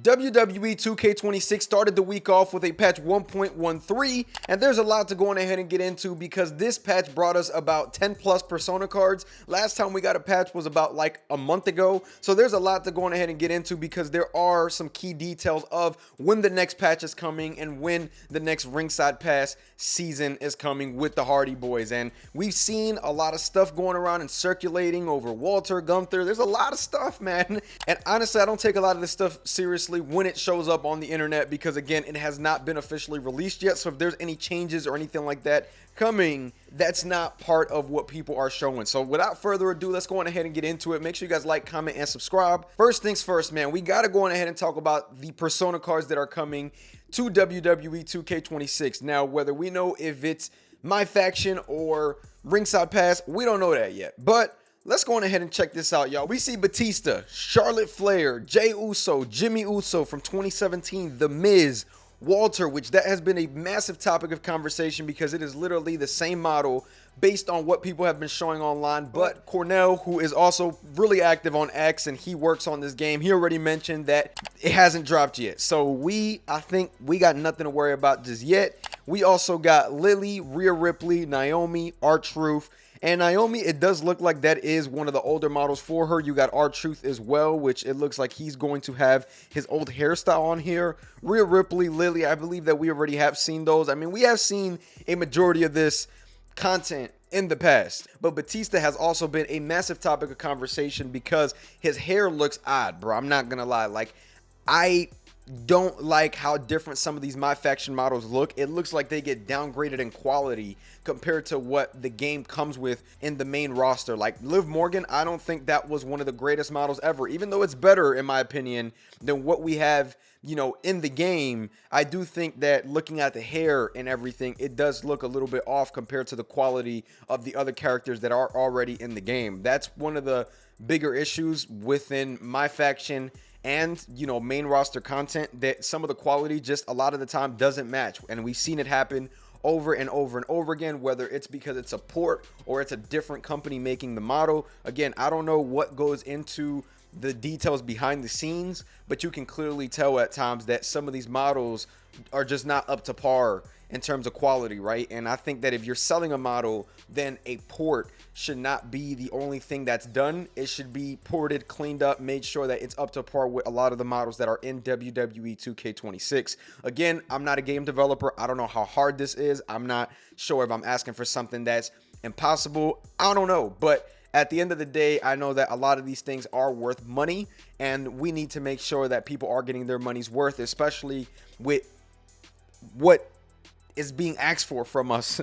WWE 2K26 started the week off with a patch 1.13, and there's a lot to go on ahead and get into because this patch brought us about 10 plus Persona cards. Last time we got a patch was about like a month ago, so there's a lot to go on ahead and get into because there are some key details of when the next patch is coming and when the next Ringside Pass season is coming with the Hardy Boys. And we've seen a lot of stuff going around and circulating over Walter, Gunther. There's a lot of stuff, man. And honestly, I don't take a lot of this stuff seriously when it shows up on the internet because, again, it has not been officially released yet. So if there's any changes or anything like that coming, that's not part of what people are showing. So without further ado, let's go on ahead and get into it. Make sure you guys like, comment, and subscribe. First things first, man, we got to go on ahead and talk about the Persona cards that are coming to WWE 2K26. Now, whether we know if it's MyFaction or Ringside Pass, we don't know that yet. But let's go on ahead and check this out, y'all. We see Batista, Charlotte Flair, Jey Uso, Jimmy Uso from 2017, The Miz, Walter, which that has been a massive topic of conversation because it is literally the same model based on what people have been showing online. But Cornell, who is also really active on X and he works on this game, he already mentioned that it hasn't dropped yet. So I think we got nothing to worry about just yet. We also got Lily, Rhea Ripley, Naomi, R-Truth. And Naomi, it does look like that is one of the older models for her. You got R-Truth as well, which it looks like he's going to have his old hairstyle on here. Rhea Ripley, Lily, I believe that we already have seen those. I mean, we have seen a majority of this content in the past. But Batista has also been a massive topic of conversation because his hair looks odd, bro. I'm not going to lie. Like, I don't like how different some of these MyFaction models look. It looks like they get downgraded in quality compared to what the game comes with in the main roster. Like Liv Morgan, I don't think that was one of the greatest models ever, even though it's better in my opinion than what we have, you know, in the game. I do think that looking at the hair and everything, it does look a little bit off compared to the quality of the other characters that are already in the game. That's one of the bigger issues within MyFaction and, you know, main roster content, that some of the quality just a lot of the time doesn't match. And we've seen it happen over and over and over again, whether it's because it's a port or it's a different company making the model. Again, I don't know what goes into the details behind the scenes, but you can clearly tell at times that some of these models are just not up to par in terms of quality, right? And I think that if you're selling a model, then a port should not be the only thing that's done. It should be ported, cleaned up, made sure that it's up to par with a lot of the models that are in WWE 2K26. Again, I'm not a game developer. I don't know how hard this is. I'm not sure if I'm asking for something that's impossible. I don't know, but at the end of the day, I know that a lot of these things are worth money, and we need to make sure that people are getting their money's worth, especially with what is being asked for from us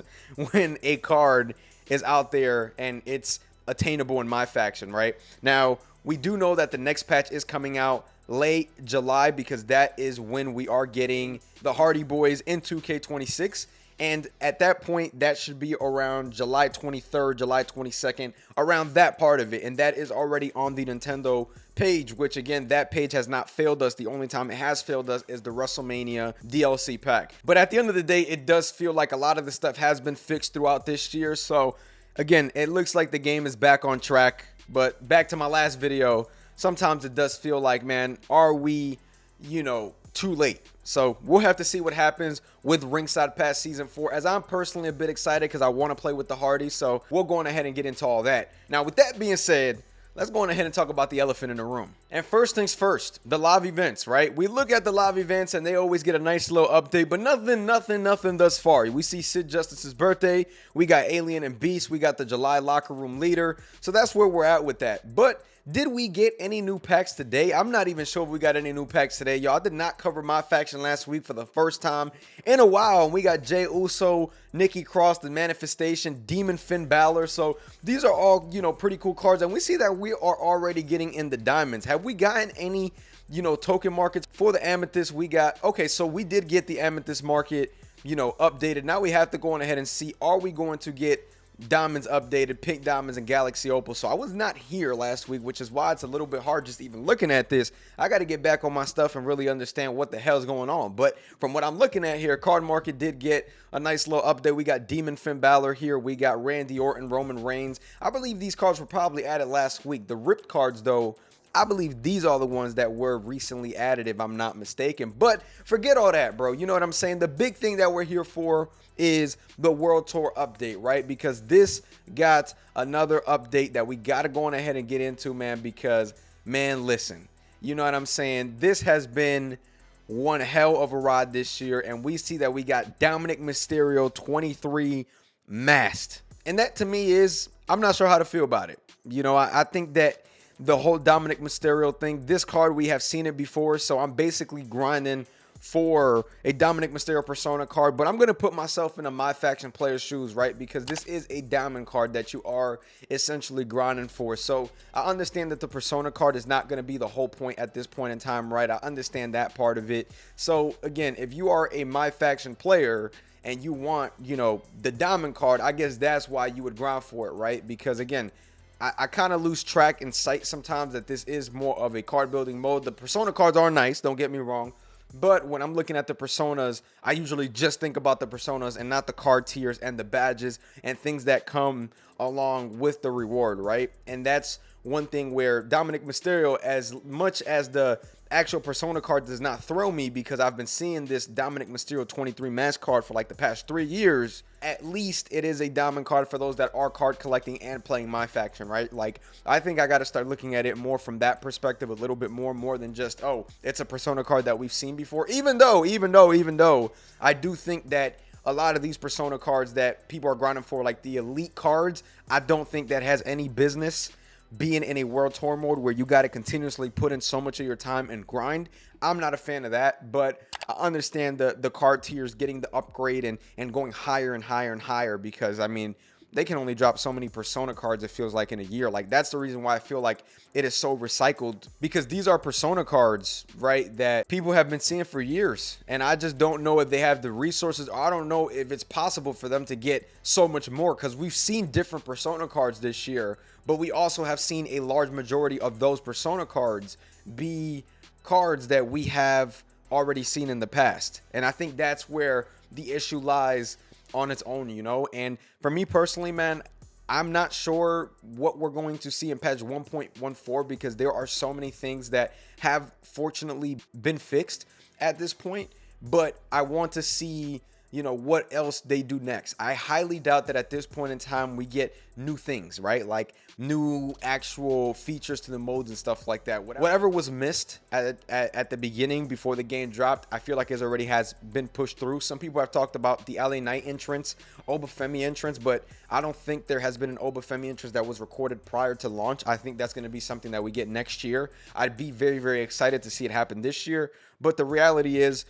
when a card is out there and it's attainable in MyFaction, right? Now, we do know that the next patch is coming out late July because that is when we are getting the Hardy Boys in 2K26. And at that point, that should be around July 23rd, July 22nd, around that part of it. And that is already on the Nintendo page, which again, that page has not failed us. The only time it has failed us is the WrestleMania DLC pack. But at the end of the day, it does feel like a lot of the stuff has been fixed throughout this year. So again, it looks like the game is back on track. But back to my last video, sometimes it does feel like, man, are we, you know, too late? So we'll have to see what happens with Ringside Pass Season 4, as I'm personally a bit excited because I want to play with the Hardys. So we'll go on ahead and get into all that. Now, with that being said, let's go on ahead and talk about the elephant in the room. And first things first, the live events, right? We look at the live events and they always get a nice little update, but nothing thus far. We see Sid Justice's birthday. We got Alien and Beast. We got the July locker room leader. So that's where we're at with that. But did we get any new packs today? I'm not even sure if we got any new packs today, y'all. I did not cover MyFaction last week for the first time in a while. And we got Jey Uso, Nikki Cross, the Manifestation, Demon Finn Balor. So these are all, you know, pretty cool cards. And we see that we are already getting in the diamonds. Have we gotten any, you know, token markets for the Amethyst? We got, okay, so we did get the Amethyst market, you know, updated. Now we have to go on ahead and see, are we going to get diamonds updated, pink diamonds, and Galaxy Opal? So I was not here last week, which is why it's a little bit hard just even looking at this. I got to get back on my stuff and really understand what the hell's going on. But from what I'm looking at here, card market did get a nice little update. We got Demon Finn Balor here. We got Randy Orton, Roman Reigns. I believe these cards were probably added last week. The ripped cards, though, I believe these are the ones that were recently added, if I'm not mistaken. But forget all that, bro. You know what I'm saying? The big thing that we're here for is the World Tour update, right? Because this got another update that we got to go on ahead and get into, man, because, man, listen, you know what I'm saying? This has been one hell of a ride this year, and we see that we got Dominic Mysterio 23 masked. And that to me is, I'm not sure how to feel about it. You know, I think that the whole Dominic Mysterio thing, this card, we have seen it before, so I'm basically grinding for a Dominic Mysterio Persona card, but I'm going to put myself in a MyFaction player's shoes, right? Because this is a diamond card that you are essentially grinding for. So I understand that the Persona card is not going to be the whole point at this point in time, right? I understand that part of it. So again, if you are a MyFaction player and you want, you know, the diamond card, I guess that's why you would grind for it, right? Because again, I kind of lose track in sight sometimes that this is more of a card building mode. The Persona cards are nice, don't get me wrong. But when I'm looking at the personas, I usually just think about the personas and not the card tiers and the badges and things that come along with the reward, right? And that's one thing where Dominic Mysterio, as much as the actual persona card does not throw me, because I've been seeing this Dominic Mysterio 23 mask card for like the past 3 years, at least it is a diamond card for those that are card collecting and playing MyFaction, right? Like, I think I got to start looking at it more from that perspective a little bit more than just, oh, it's a persona card that we've seen before. Even though I do think that a lot of these persona cards that people are grinding for, like the elite cards, I don't think that has any business being in a world tour mode where you got to continuously put in so much of your time and grind. I'm not a fan of that, but I understand the card tiers getting the upgrade and going higher and higher and higher, because I mean, they can only drop so many persona cards, it feels like, in a year. Like, that's the reason why I feel like it is so recycled, because these are persona cards, right, that people have been seeing for years, and I just don't know if they have the resources, or I don't know if it's possible for them to get so much more, because we've seen different persona cards this year, but we also have seen a large majority of those persona cards be cards that we have already seen in the past. And I think that's where the issue lies on its own, you know. And for me personally, man, I'm not sure what we're going to see in patch 1.14, because there are so many things that have fortunately been fixed at this point, but I want to see, you know, what else they do next. I highly doubt that at this point in time we get new things, right? Like new actual features to the modes and stuff like that. Whatever was missed at the beginning before the game dropped, I feel like it already has been pushed through. Some people have talked about the LA Knight entrance, Obafemi entrance, but I don't think there has been an Obafemi entrance that was recorded prior to launch. I think that's going to be something that we get next year. I'd be very, very excited to see it happen this year, but the reality is,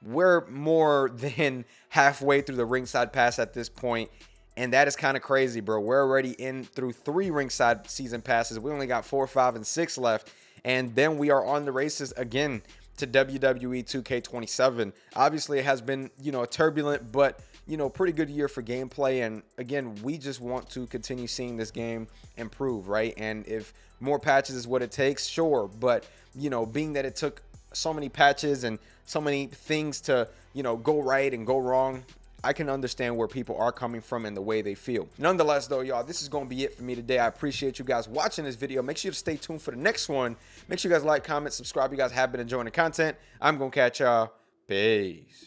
we're more than halfway through the ringside pass at this point, and that is kind of crazy, bro. We're already in through 3 ringside season passes. We only got 4, 5, and 6 left, and then we are on the races again to WWE 2K27. Obviously, it has been, you know, a turbulent but, you know, pretty good year for gameplay, and again, we just want to continue seeing this game improve, right? And if more patches is what it takes, sure, but, you know, being that it took so many patches and so many things to, you know, go right and go wrong, I can understand where people are coming from and the way they feel. Nonetheless, though, y'all, this is going to be it for me today. I appreciate you guys watching this video. Make sure to stay tuned for the next one. Make sure you guys like, comment, subscribe. You guys have been enjoying the content. I'm going to catch y'all. Peace.